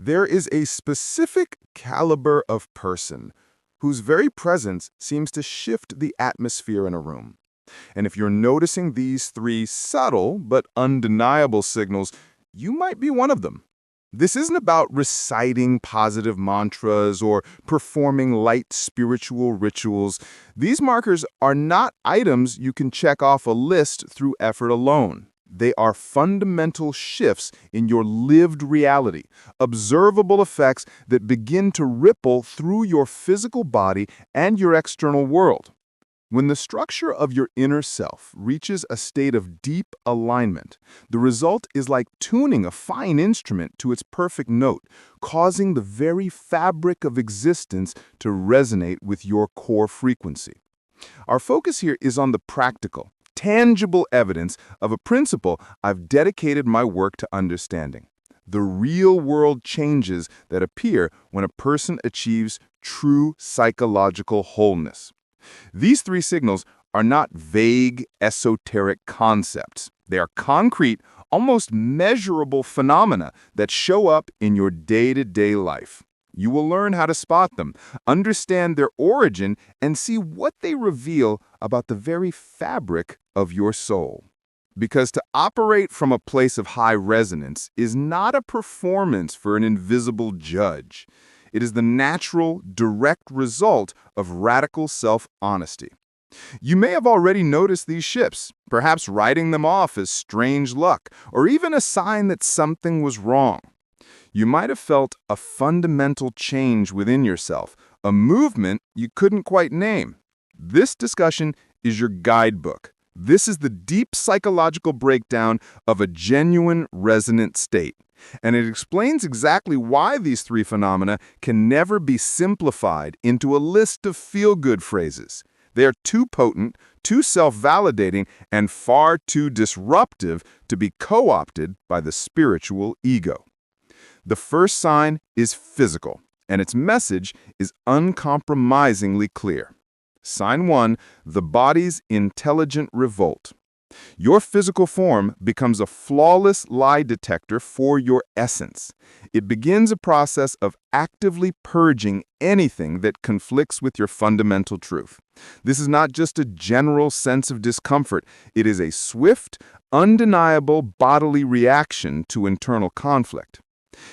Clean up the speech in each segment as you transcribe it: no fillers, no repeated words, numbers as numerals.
There is a specific caliber of person whose very presence seems to shift the atmosphere in a room. And if you're noticing these three subtle but undeniable signals, you might be one of them. This isn't about reciting positive mantras or performing light spiritual rituals. These markers are not items you can check off a list through effort alone. They are fundamental shifts in your lived reality, observable effects that begin to ripple through your physical body and your external world. When the structure of your inner self reaches a state of deep alignment, the result is like tuning a fine instrument to its perfect note, causing the very fabric of existence to resonate with your core frequency. Our focus here is on the practical, tangible evidence of a principle I've dedicated my work to understanding: the real-world changes that appear when a person achieves true psychological wholeness. These three signals are not vague, esoteric concepts. They are concrete, almost measurable phenomena that show up in your day-to-day life. You will learn how to spot them, understand their origin, and see what they reveal about the very fabric of your soul. Because to operate from a place of high resonance is not a performance for an invisible judge. It is the natural, direct result of radical self-honesty. You may have already noticed these shifts, perhaps writing them off as strange luck, or even a sign that something was wrong. You might have felt a fundamental change within yourself, a movement you couldn't quite name. This discussion is your guidebook. This is the deep psychological breakdown of a genuine resonant state. And it explains exactly why these three phenomena can never be simplified into a list of feel-good phrases. They are too potent, too self-validating, and far too disruptive to be co-opted by the spiritual ego. The first sign is physical, and its message is uncompromisingly clear. Sign 1, the body's intelligent revolt. Your physical form becomes a flawless lie detector for your essence. It begins a process of actively purging anything that conflicts with your fundamental truth. This is not just a general sense of discomfort. It is a swift, undeniable bodily reaction to internal conflict.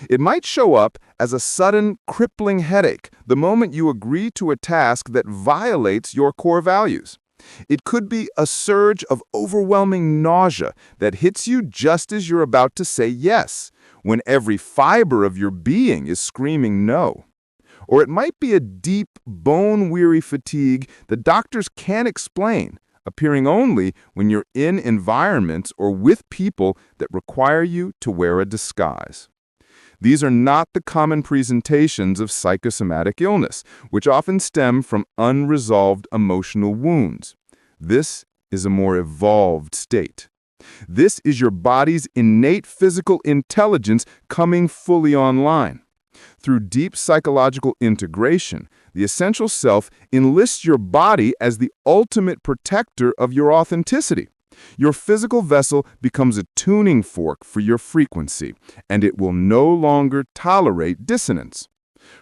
It might show up as a sudden, crippling headache the moment you agree to a task that violates your core values. It could be a surge of overwhelming nausea that hits you just as you're about to say yes, when every fiber of your being is screaming no. Or it might be a deep, bone-weary fatigue that doctors can't explain, appearing only when you're in environments or with people that require you to wear a disguise. These are not the common presentations of psychosomatic illness, which often stem from unresolved emotional wounds. This is a more evolved state. This is your body's innate physical intelligence coming fully online. Through deep psychological integration, the essential self enlists your body as the ultimate protector of your authenticity. Your physical vessel becomes a tuning fork for your frequency, and it will no longer tolerate dissonance.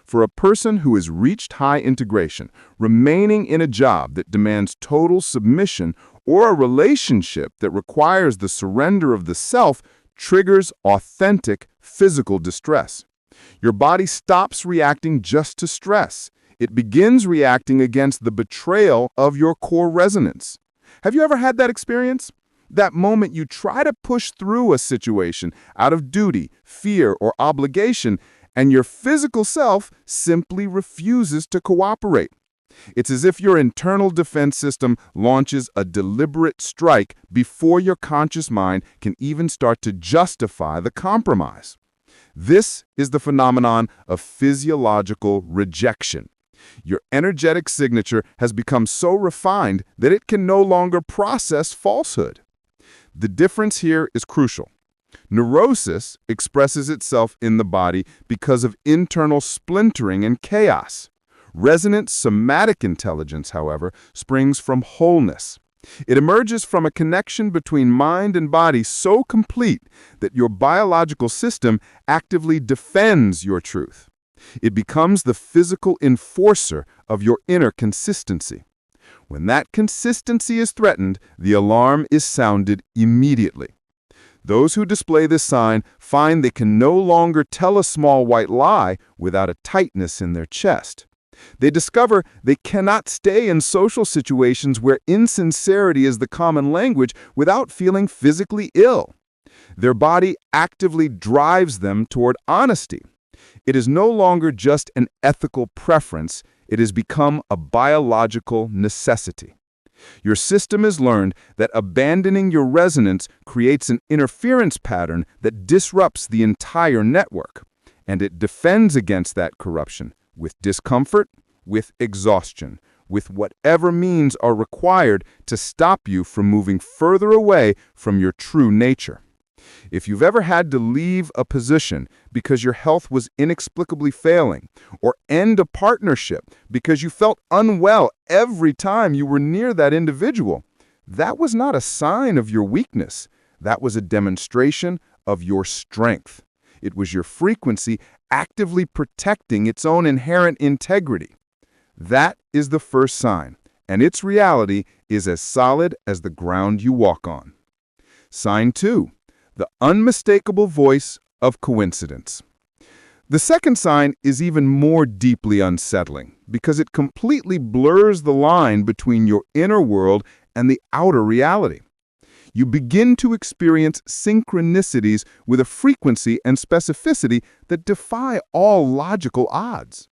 For a person who has reached high integration, remaining in a job that demands total submission or a relationship that requires the surrender of the self triggers authentic physical distress. Your body stops reacting just to stress. It begins reacting against the betrayal of your core resonance. Have you ever had that experience? That moment you try to push through a situation out of duty, fear, or obligation, and your physical self simply refuses to cooperate. It's as if your internal defense system launches a deliberate strike before your conscious mind can even start to justify the compromise. This is the phenomenon of physiological rejection. Your energetic signature has become so refined that it can no longer process falsehood. The difference here is crucial. Neurosis expresses itself in the body because of internal splintering and chaos. Resonant somatic intelligence, however, springs from wholeness. It emerges from a connection between mind and body so complete that your biological system actively defends your truth. It becomes the physical enforcer of your inner consistency. When that consistency is threatened, the alarm is sounded immediately. Those who display this sign find they can no longer tell a small white lie without a tightness in their chest. They discover they cannot stay in social situations where insincerity is the common language without feeling physically ill. Their body actively drives them toward honesty. It is no longer just an ethical preference, it has become a biological necessity. Your system has learned that abandoning your resonance creates an interference pattern that disrupts the entire network, and it defends against that corruption with discomfort, with exhaustion, with whatever means are required to stop you from moving further away from your true nature. If you've ever had to leave a position because your health was inexplicably failing, or end a partnership because you felt unwell every time you were near that individual, that was not a sign of your weakness. That was a demonstration of your strength. It was your frequency actively protecting its own inherent integrity. That is the first sign, and its reality is as solid as the ground you walk on. Sign 2. The unmistakable voice of coincidence. The second sign is even more deeply unsettling because it completely blurs the line between your inner world and the outer reality. You begin to experience synchronicities with a frequency and specificity that defy all logical odds.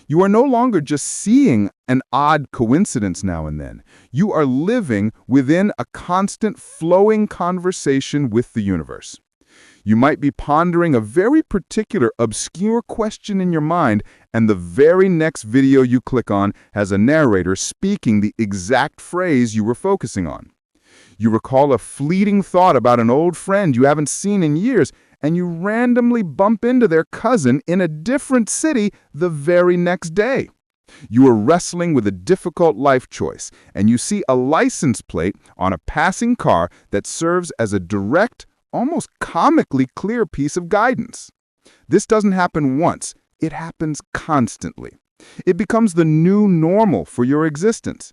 You are no longer just seeing an odd coincidence now and then. You are living within a constant flowing conversation with the universe. You might be pondering a very particular obscure question in your mind, and the very next video you click on has a narrator speaking the exact phrase you were focusing on. You recall a fleeting thought about an old friend you haven't seen in years, and you randomly bump into their cousin in a different city the very next day. You are wrestling with a difficult life choice, and you see a license plate on a passing car that serves as a direct, almost comically clear piece of guidance. This doesn't happen once, it happens constantly. It becomes the new normal for your existence.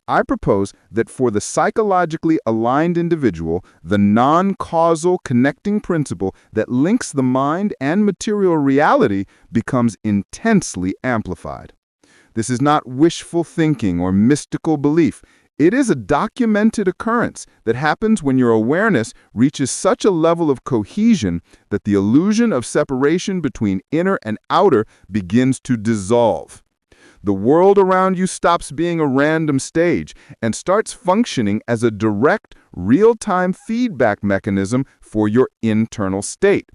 I propose that for the psychologically aligned individual, the non-causal connecting principle that links the mind and material reality becomes intensely amplified. This is not wishful thinking or mystical belief. It is a documented occurrence that happens when your awareness reaches such a level of cohesion that the illusion of separation between inner and outer begins to dissolve. The world around you stops being a random stage and starts functioning as a direct, real-time feedback mechanism for your internal state.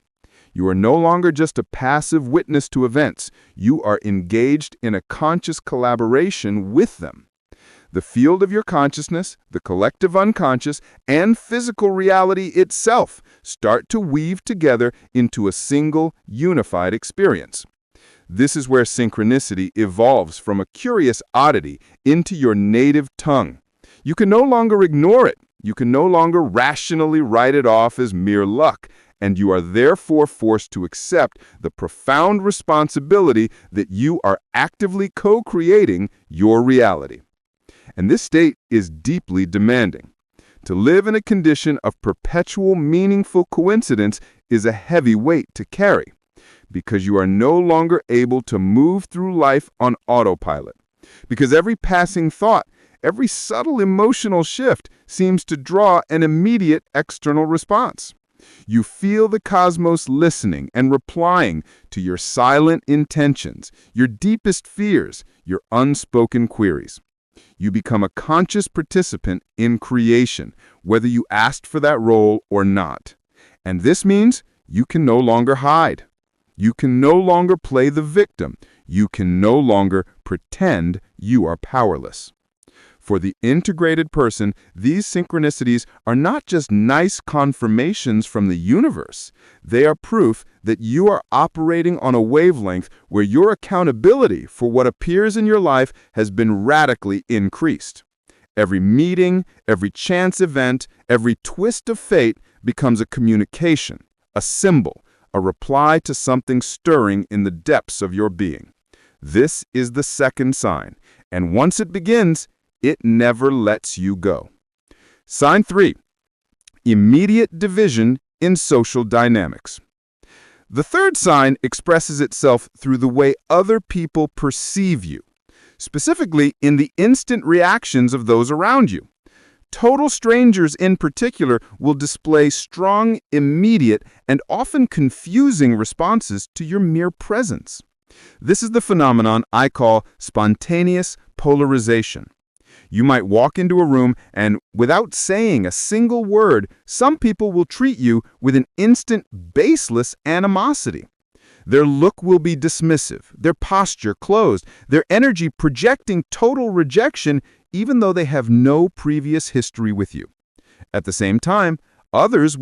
You are no longer just a passive witness to events. You are engaged in a conscious collaboration with them. The field of your consciousness, the collective unconscious, and physical reality itself start to weave together into a single, unified experience. This is where synchronicity evolves from a curious oddity into your native tongue. You can no longer ignore it. You can no longer rationally write it off as mere luck, and you are therefore forced to accept the profound responsibility that you are actively co-creating your reality. And this state is deeply demanding. To live in a condition of perpetual meaningful coincidence is a heavy weight to carry, because you are no longer able to move through life on autopilot. Because every passing thought, every subtle emotional shift seems to draw an immediate external response. You feel the cosmos listening and replying to your silent intentions, your deepest fears, your unspoken queries. You become a conscious participant in creation, whether you asked for that role or not. And this means you can no longer hide. You can no longer play the victim. You can no longer pretend you are powerless. For the integrated person, these synchronicities are not just nice confirmations from the universe. They are proof that you are operating on a wavelength where your accountability for what appears in your life has been radically increased. Every meeting, every chance event, every twist of fate becomes a communication, a symbol, a reply to something stirring in the depths of your being. This is the second sign, and once it begins, it never lets you go. Sign 3. Immediate division in social dynamics. The third sign expresses itself through the way other people perceive you, specifically in the instant reactions of those around you. Total strangers in particular will display strong, immediate, and often confusing responses to your mere presence. This is the phenomenon I call spontaneous polarization. You might walk into a room and, without saying a single word, some people will treat you with an instant, baseless animosity. Their look will be dismissive, their posture closed, their energy projecting total rejection, even though they have no previous history with you. At the same time, others